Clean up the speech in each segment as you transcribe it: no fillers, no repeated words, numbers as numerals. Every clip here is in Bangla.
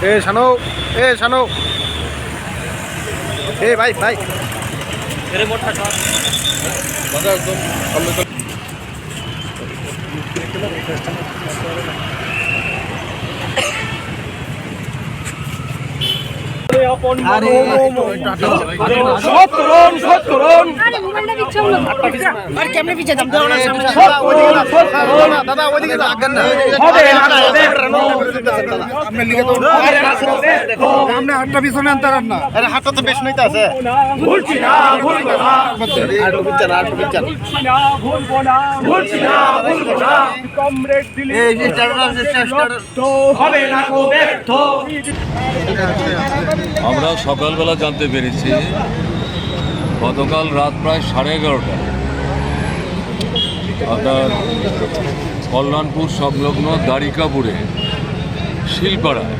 এ শানো, এ শানো, এ ভাই ভাই এর মোটা সব দাদা একদম সামনে চল। কেমনে পিছিয়ে দাম দাদা ওইদিকে লাগেন না, আপনি হাতটা পিছনে আনতে না। আরে হাতটা তো বেশ নইতে আছে। আমরা সকালবেলা জানতে পেরেছি গতকাল রাত প্রায় 11:30 আপনার কল্যাণপুর সংলগ্ন দ্বারিকাপুরে শিলপাড়ায়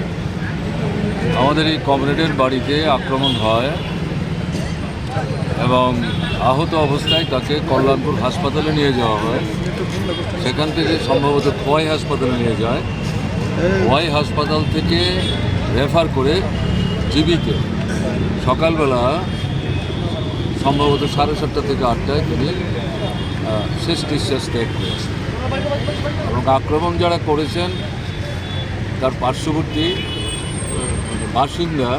আমাদের এই কমরেডের বাড়িতে আক্রমণ হয় এবং আহত অবস্থায় তাকে কল্যাণপুর হাসপাতালে নিয়ে যাওয়া হয়। সেখান থেকে সম্ভবত খোয়াই হাসপাতালে নিয়ে যায়। খোয়াই হাসপাতাল থেকে রেফার করে জিবিতে সকালবেলা সম্ভবত 7:30 থেকে 8টায় তিনি শেষ নিঃশ্বাস ত্যাগ করেছেন এবং আক্রমণ যারা করেছেন তার পার্শ্ববর্তী বাসিন্দা,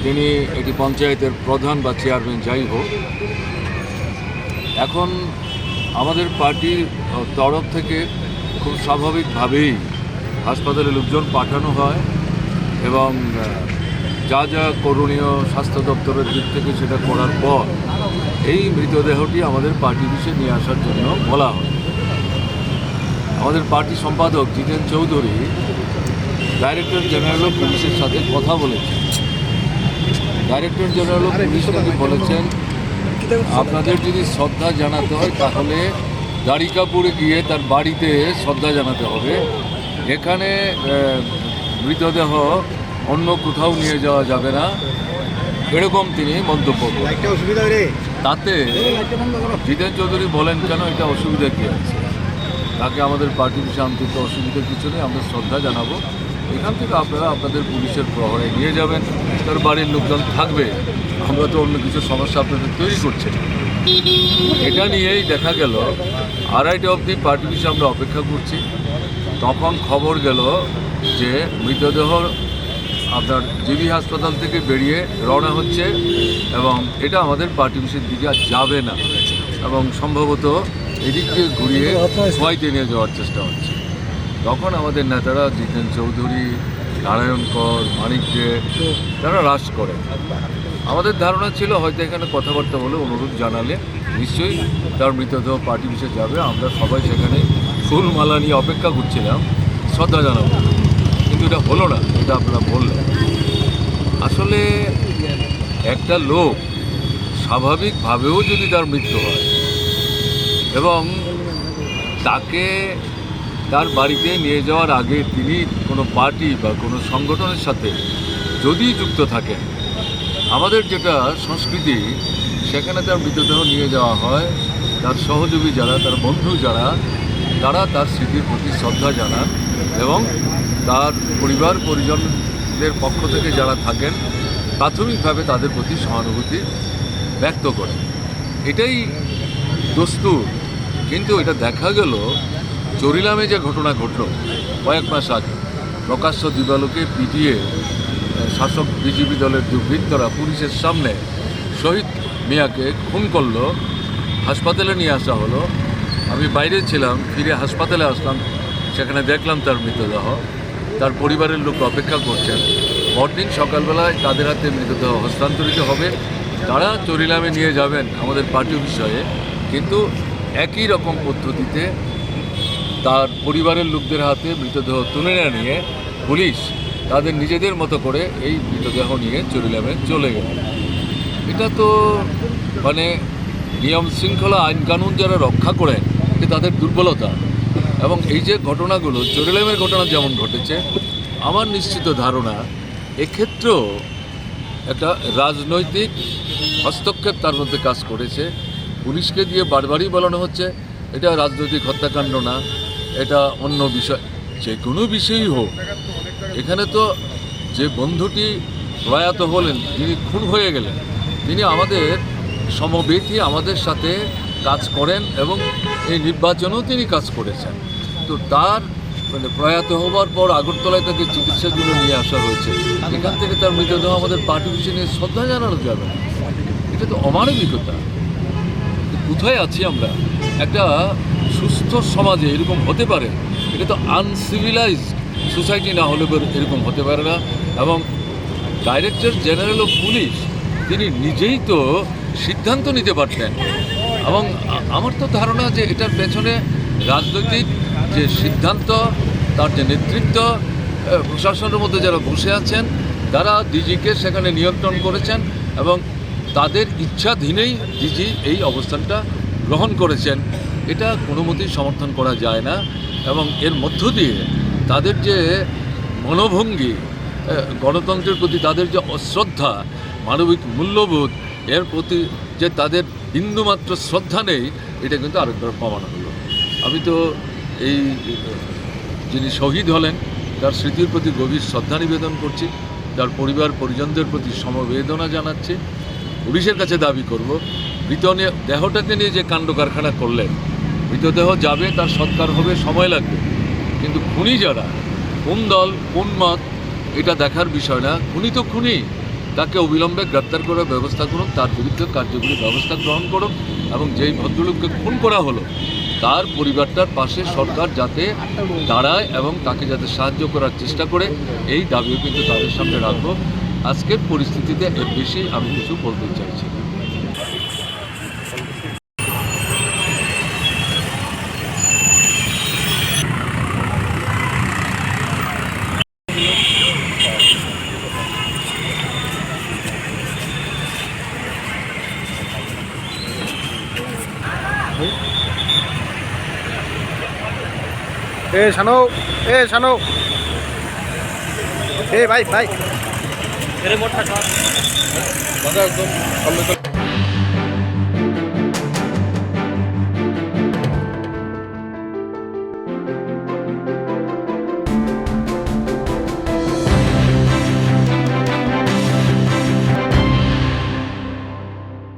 তিনি এটি পঞ্চায়েতের প্রধান বা চেয়ারম্যান যাই হোক। এখন আমাদের পার্টির তরফ থেকে খুব স্বাভাবিকভাবেই হাসপাতালে লোকজন পাঠানো হয় এবং যা যা করণীয় স্বাস্থ্য দপ্তরের দিক থেকে সেটা করার পর এই মৃতদেহটি আমাদের পার্টি অফিসে নিয়ে আসার জন্য বলা হয়। আমাদের পার্টি সম্পাদক জিতেন চৌধুরী ডাইরেক্টর জেনারেল অফ পুলিশের সাথে কথা বলেছেন। ডাইরেক্টর জেনারেল অফ পুলিশ তাকে বলেছেন, আপনাদের যদি শ্রদ্ধা জানাতে হয় তাহলে দ্বারিকাপুরে গিয়ে তার বাড়িতে শ্রদ্ধা জানাতে হবে। এখানে মৃতদেহ অন্য কোথাও নিয়ে যাওয়া যাবে না, এরকম তিনি মন্তব্য করেন। তাতে জিতেন চৌধুরী বলেন, কেন এটা অসুবিধা কী আছে? তাকে আমাদের পার্টি বিষয়ে আন্তরিক অসুবিধা কিছু নেই, আমরা শ্রদ্ধা জানাবো। এখান থেকে আপনারা আপনাদের পুলিশের প্রহরে নিয়ে যাবেন, তার বাড়ির লোকজন থাকবে, আমরা তো অন্য কিছু সমস্যা আপনাদের তৈরি করছি। এটা নিয়েই দেখা গেল 2:30 অবধি পার্টি বিষয়ে আমরা অপেক্ষা করছি। তখন খবর গেল যে মৃতদেহ আপনার জিবি হাসপাতাল থেকে বেরিয়ে রওনা হচ্ছে এবং এটা আমাদের পার্টি অফিসের দিকে আর যাবে না এবং সম্ভবত এদিক থেকে ঘুরিয়ে খোয়াইতে নিয়ে যাওয়ার চেষ্টা হচ্ছে। তখন আমাদের নেতারা জিতেন চৌধুরী, নারায়ণ কর, মানিক দে তারা রাশ করে। আমাদের ধারণা ছিল হয়তো এখানে কথাবার্তা বলে অনুরোধ জানালে নিশ্চয়ই তার মৃতদেহ পার্টি অফিসে যাবে। আমরা সবাই সেখানে ফুলমালা নিয়ে অপেক্ষা করছিলাম শ্রদ্ধা জানাবো, কিন্তু এটা হলো না। এটা আপনারা বললেন, আসলে একটা লোক স্বাভাবিকভাবেও যদি তার মৃত্যু হয় এবং তাকে তার বাড়িতে নিয়ে যাওয়ার আগে তিনি কোনো পার্টি বা কোনো সংগঠনের সাথে যদি যুক্ত থাকেন, আমাদের যেটা সংস্কৃতি সেখানে তার মৃতদেহ নিয়ে যাওয়া হয়, তার সহযোগী যারা, তার বন্ধু যারা, তারা তার স্মৃতির প্রতি শ্রদ্ধা জানান এবং তার পরিবার পরিজনদের পক্ষ থেকে যারা থাকেন প্রাথমিকভাবে তাদের প্রতি সহানুভূতি ব্যক্ত করেন। এটাই দস্তুর। কিন্তু এটা দেখা গেল চরিলামে যে ঘটনা ঘটল কয়েক মাস আগে, প্রকাশ্য দিবালোকে পিটিয়ে শাসক বিজেপি দলের দুর্বৃত্তরা পুলিশের সামনে শহীদ মিয়াকে খুন করলো, হাসপাতালে নিয়ে আসা হলো। আমি বাইরে ছিলাম, ফিরে হাসপাতালে আসলাম, সেখানে দেখলাম তার মৃতদেহ। তার পরিবারের লোক অপেক্ষা করছেন, পরদিন সকালবেলায় তাদের হাতে মৃতদেহ হস্তান্তরিত হবে। তারা চরিলামে নিয়ে যাবেন আমাদের পার্টি বিষয়ে, কিন্তু একই রকম পদ্ধতিতে তার পরিবারের লোকদের হাতে মৃতদেহ তুলে না নিয়ে পুলিশ তাদের নিজেদের মতো করে এই মৃতদেহ নিয়ে চরিলামে চলে গেল। এটা তো মানে নিয়ম শৃঙ্খলা আইন কানুন যারা রক্ষা করেন এটা তাদের দুর্বলতা। এবং এই যে ঘটনাগুলো চরিলামের ঘটনা যেমন ঘটেছে, আমার নিশ্চিত ধারণা এক্ষেত্রেও একটা রাজনৈতিক হস্তক্ষেপ তার মধ্যে কাজ করেছে। পুলিশকে দিয়ে বারবারই বলানো হচ্ছে এটা রাজনৈতিক হত্যাকাণ্ড না, এটা অন্য বিষয়। যে কোনো বিষয়ই হোক, এখানে তো যে বন্ধুটি প্রয়াত হলেন, যিনি খুন হয়ে গেলেন, তিনি আমাদের সমবেতী, আমাদের সাথে কাজ করেন এবং এই নির্বাচনেও তিনি কাজ করেছেন। তো তার প্রয়াত হবার পর আগরতলায় তাকে চিকিৎসার জন্য নিয়ে আসা হয়েছে। এখান থেকে তার মৃতদেহ আমাদের পার্টি অফিসে নিয়ে শ্রদ্ধা জানানো যাবে না। এটা তো অমানবিকতা। কোথায় আছি আমরা? একটা সুস্থ সমাজে এরকম হতে পারে? এটা তো আনসিভিলাইজড সোসাইটি না হলে এরকম হতে পারে না। এবং ডাইরেক্টর জেনারেল অফ পুলিশ তিনি নিজেই তো সিদ্ধান্ত নিতে পারতেন। এবং আমার তো ধারণা যে এটার পেছনে রাজনৈতিক যে সিদ্ধান্ত, তার যে নেতৃত্ব, প্রশাসনের মধ্যে যারা বসে আছেন তারা ডিজিকে সেখানে নিয়ন্ত্রণ করেছেন এবং তাদের ইচ্ছাধীনেই ডিজি এই অবস্থানটা গ্রহণ করেছেন। এটা কোনো মতেই সমর্থন করা যায় না। এবং এর মধ্য দিয়ে তাদের যে মনোভঙ্গি, গণতন্ত্রের প্রতি তাদের যে অশ্রদ্ধা, মানবিক মূল্যবোধ, এর প্রতি যে তাদের বিন্দুমাত্র শ্রদ্ধা নেই, এটা কিন্তু আরেকবার প্রমাণ হলো। আমি তো এই যিনি শহীদ হলেন তার স্মৃতির প্রতি গভীর শ্রদ্ধা নিবেদন করছি, তার পরিবার পরিজনদের প্রতি সমবেদনা জানাচ্ছি। পুলিশের কাছে দাবি করব, দেহটাকে নিয়ে যে কাণ্ড কারখানা করলেন, মৃতদেহ যাবে, তার সৎকার হবে, সময় লাগবে, কিন্তু খুনি যারা, কোন দল কোন মত, এটা দেখার বিষয় না। খুনি তো খুনি, তাকে অবিলম্বে গ্রেপ্তার করার ব্যবস্থা করুন, তার বিরুদ্ধে কার্যকরী ব্যবস্থা গ্রহণ করুন এবং যেই ভদ্রলোককে খুন করা হলো তার পরিবারটার পাশে সরকার যাতে দাঁড়ায় এবং তাকে যাতে সাহায্য করার চেষ্টা করে, এই দাবিও কিন্তু তাদের সামনে রাখবো। আজকের পরিস্থিতিতে এর বেশি আমি কিছু বলতে চাইছি না। শানু, শানু, ভাই ভাই मेरे मोटा शॉट একদম